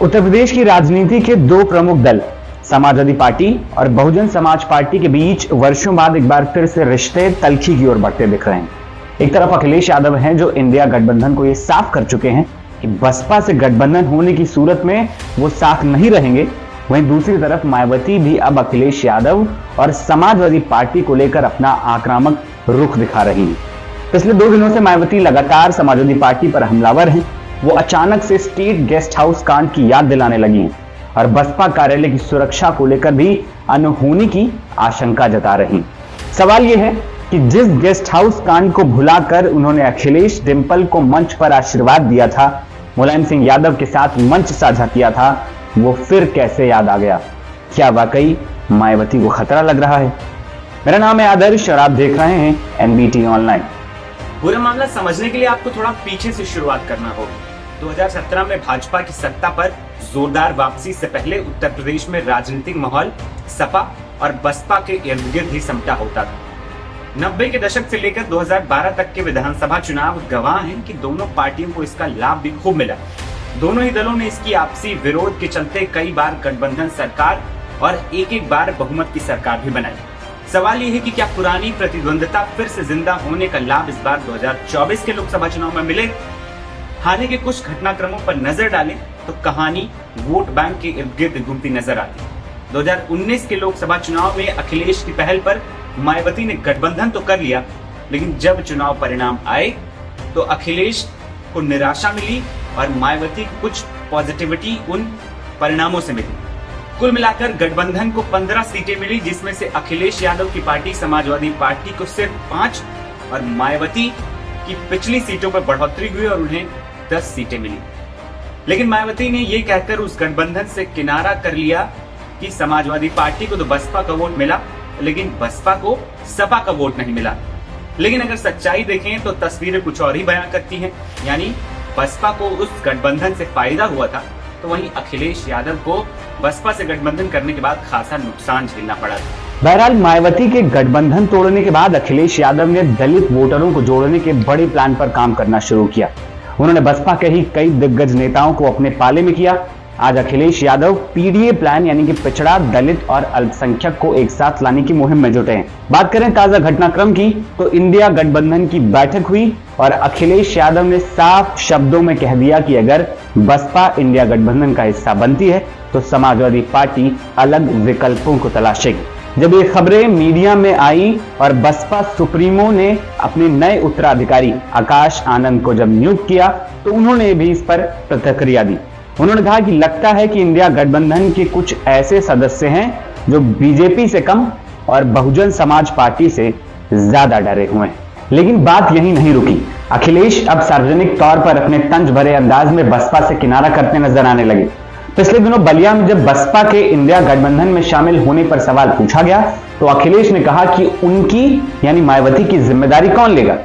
उत्तर प्रदेश की राजनीति के दो प्रमुख दल समाजवादी पार्टी और बहुजन समाज पार्टी के बीच वर्षों बाद एक बार फिर से रिश्ते तल्खी की ओर बढ़ते दिख रहे हैं। एक तरफ अखिलेश यादव हैं जो इंडिया गठबंधन को ये साफ कर चुके हैं कि बसपा से गठबंधन होने की सूरत में वो साथ नहीं रहेंगे। वहीं दूसरी तरफ मायावती भी अब अखिलेश यादव और समाजवादी पार्टी को लेकर अपना आक्रामक रुख दिखा रही हैं। पिछले 2 दिनों से मायावती लगातार समाजवादी पार्टी पर हमलावर हैं। वो अचानक से स्टेट गेस्ट हाउस कांड की याद दिलाने लगी हैं और बसपा कार्यालय की सुरक्षा को लेकर भी अनहोनी की आशंका जता रही। सवाल यह है कि जिस गेस्ट हाउस कांड को भुलाकर उन्होंने अखिलेश डिंपल को मंच पर आशीर्वाद दिया था, मुलायम सिंह यादव के साथ मंच साझा किया था, वो फिर कैसे याद आ गया? क्या वाकई मायावती को खतरा लग रहा है? मेरा नाम है आदर्श और आप देख रहे हैं एनबीटी ऑनलाइन। पूरा मामला समझने के लिए आपको थोड़ा पीछे से शुरुआत करना होगी। 2017 में भाजपा की सत्ता पर जोरदार वापसी से पहले उत्तर प्रदेश में राजनीतिक माहौल सपा और बसपा के इर्द गिर्द ही समटा होता था। 90 के दशक से लेकर 2012 तक के विधानसभा चुनाव गवाह हैं कि दोनों पार्टियों को इसका लाभ भी खूब मिला। दोनों ही दलों ने इसकी आपसी विरोध के चलते कई बार गठबंधन सरकार और एक बार बहुमत की सरकार भी बनाई। सवाल यह है कि क्या पुरानी प्रतिद्वंदता फिर से जिंदा होने का लाभ इस बार 2024 के लोकसभा चुनाव में मिले? हाल ही के कुछ घटनाक्रमों पर नजर डालें तो कहानी वोट बैंक के इर्द गिर्द घूमती नजर आती है। 2019 के लोकसभा चुनाव में अखिलेश की पहल पर मायावती ने गठबंधन तो कर लिया, लेकिन जब चुनाव परिणाम आए तो अखिलेश को निराशा मिली और मायावती को कुछ पॉजिटिविटी उन परिणामों से मिली। कुल मिलाकर गठबंधन को 15 सीटें मिली, जिसमें से अखिलेश यादव की पार्टी समाजवादी पार्टी को सिर्फ 5 और मायावती की पिछली सीटों पर बढ़ोतरी हुई और उन्हें 10 सीटें मिली। लेकिन मायावती ने यह कहकर उस गठबंधन से किनारा कर लिया कि समाजवादी पार्टी को तो बसपा का वोट मिला, लेकिन बसपा को सपा का वोट नहीं मिला। लेकिन अगर सच्चाई देखें तो तस्वीरें कुछ और ही बयां करती हैं। यानी बसपा को उस गठबंधन से फायदा हुआ था, तो वहीं अखिलेश यादव को बसपा से गठबंधन करने के बाद खासा नुकसान झेलना पड़ा था। बहरहाल मायावती के गठबंधन तोड़ने के बाद अखिलेश यादव ने दलित वोटरों को जोड़ने के बड़े प्लान पर काम करना शुरू किया। उन्होंने बसपा के ही कई दिग्गज नेताओं को अपने पाले में किया। आज अखिलेश यादव पीडीए प्लान यानी कि पिछड़ा, दलित और अल्पसंख्यक को एक साथ लाने की मुहिम में जुटे हैं। बात करें ताजा घटनाक्रम की तो इंडिया गठबंधन की बैठक हुई और अखिलेश यादव ने साफ शब्दों में कह दिया कि अगर बसपा इंडिया गठबंधन का हिस्सा बनती है तो समाजवादी पार्टी अलग विकल्पों को तलाशेगी। जब ये खबरें मीडिया में आई और बसपा सुप्रीमो ने अपने नए उत्तराधिकारी आकाश आनंद को जब नियुक्त किया तो उन्होंने भी इस पर प्रतिक्रिया दी। उन्होंने कहा कि लगता है कि इंडिया गठबंधन के कुछ ऐसे सदस्य हैं जो बीजेपी से कम और बहुजन समाज पार्टी से ज्यादा डरे हुए हैं। लेकिन बात यही नहीं रुकी। अखिलेश अब सार्वजनिक तौर पर अपने तंज भरे अंदाज में बसपा से किनारा करते नजर आने लगे। पिछले दिनों बलिया में जब बसपा के इंडिया गठबंधन में शामिल होने पर सवाल पूछा गया तो अखिलेश ने कहा कि उनकी यानी मायावती की जिम्मेदारी कौन लेगा।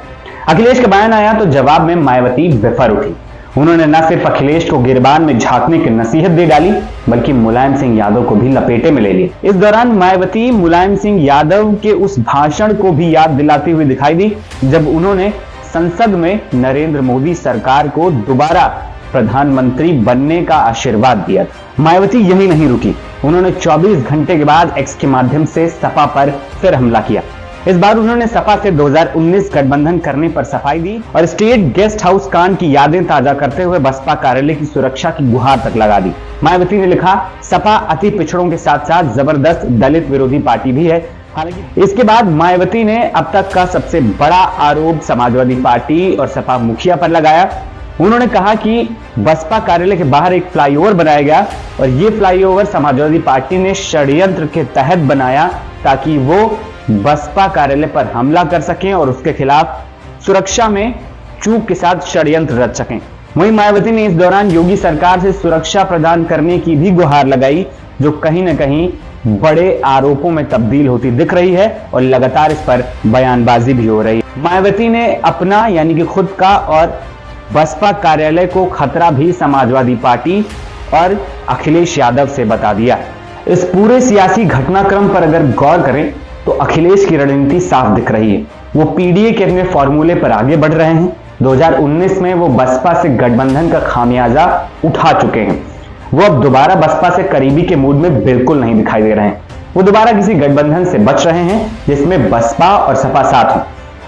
अखिलेश का बयान आया तो जवाब में मायावती बेफर उठी। उन्होंने न सिर्फ अखिलेश को गिरबान में झांकने की नसीहत दे डाली बल्कि मुलायम सिंह यादव को भी लपेटे में ले लिया। इस दौरान मायावती मुलायम सिंह यादव के उस भाषण को भी याद दिलाती हुई दिखाई दी जब उन्होंने संसद में नरेंद्र मोदी सरकार को दोबारा प्रधानमंत्री बनने का आशीर्वाद दिया था। मायावती यही नहीं रुकी। उन्होंने 24 घंटे के बाद एक्स के माध्यम से सपा पर फिर हमला किया। इस बार उन्होंने सपा से 2019 गठबंधन करने पर सफाई दी और स्टेट गेस्ट हाउस कांड की यादें ताजा करते हुए बसपा कार्यालय की सुरक्षा की गुहार तक लगा दी। मायावती ने लिखा, सपा अति पिछड़ों के साथ साथ जबरदस्त दलित विरोधी पार्टी भी है। हालांकि इसके बाद मायावती ने अब तक का सबसे बड़ा आरोप समाजवादी पार्टी और सपा मुखिया पर लगाया। उन्होंने कहा कि बसपा कार्यालय के बाहर एक फ्लाईओवर बनाया गया और ये फ्लाईओवर समाजवादी पार्टी ने षड्यंत्र के तहत बनाया ताकि वो बसपा कार्यालय पर हमला कर सकें और उसके खिलाफ सुरक्षा में चूक के साथ षड्यंत्र रच सकें। वहीं मायावती ने इस दौरान योगी सरकार से सुरक्षा प्रदान करने की भी गुहार लगाई, जो कहीं न कहीं बड़े आरोपों में तब्दील होती दिख रही है और लगातार इस पर बयानबाजी भी हो रही है। मायावती ने अपना यानी कि खुद का और बसपा कार्यालय को खतरा भी समाजवादी पार्टी और अखिलेश यादव से बता दिया। इस पूरे सियासी घटनाक्रम पर अगर गौर करें तो अखिलेश की रणनीति साफ दिख रही है। वो पीडीए के अपने फॉर्मूले पर आगे बढ़ रहे हैं। 2019 में वो बसपा से गठबंधन का खामियाजा उठा चुके हैं। वो अब दोबारा बसपा से करीबी के मूड में बिल्कुल नहीं दिखाई दे रहे हैं। वो दोबारा किसी गठबंधन से बच रहे हैं जिसमें बसपा और सपा साथ हो।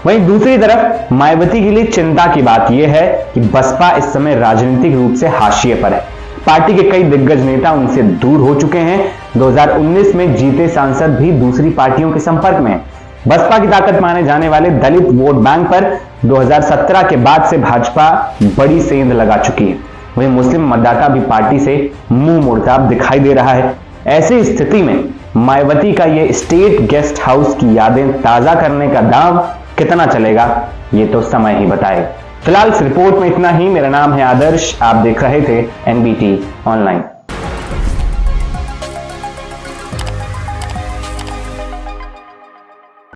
वहीं दूसरी तरफ मायावती के लिए चिंता की बात यह है कि बसपा इस समय राजनीतिक रूप से हाशिए पर है। पार्टी के कई दिग्गज नेता उनसे दूर हो चुके हैं। 2019 में जीते सांसद भी दूसरी पार्टियों के संपर्क में हैं। बसपा की ताकत माने जाने वाले दलित वोट बैंक पर 2017 के बाद से भाजपा बड़ी सेंध लगा चुकी है। वहीं मुस्लिम मतदाता भी पार्टी से मुंह मोड़ता दिखाई दे रहा है। ऐसी स्थिति में मायावती का ये स्टेट गेस्ट हाउस की यादें ताजा करने का दांव कितना चलेगा, ये तो समय ही बताएगा। फिलहाल इस रिपोर्ट में इतना ही। मेरा नाम है आदर्श, आप देख रहे थे एनबीटी ऑनलाइन।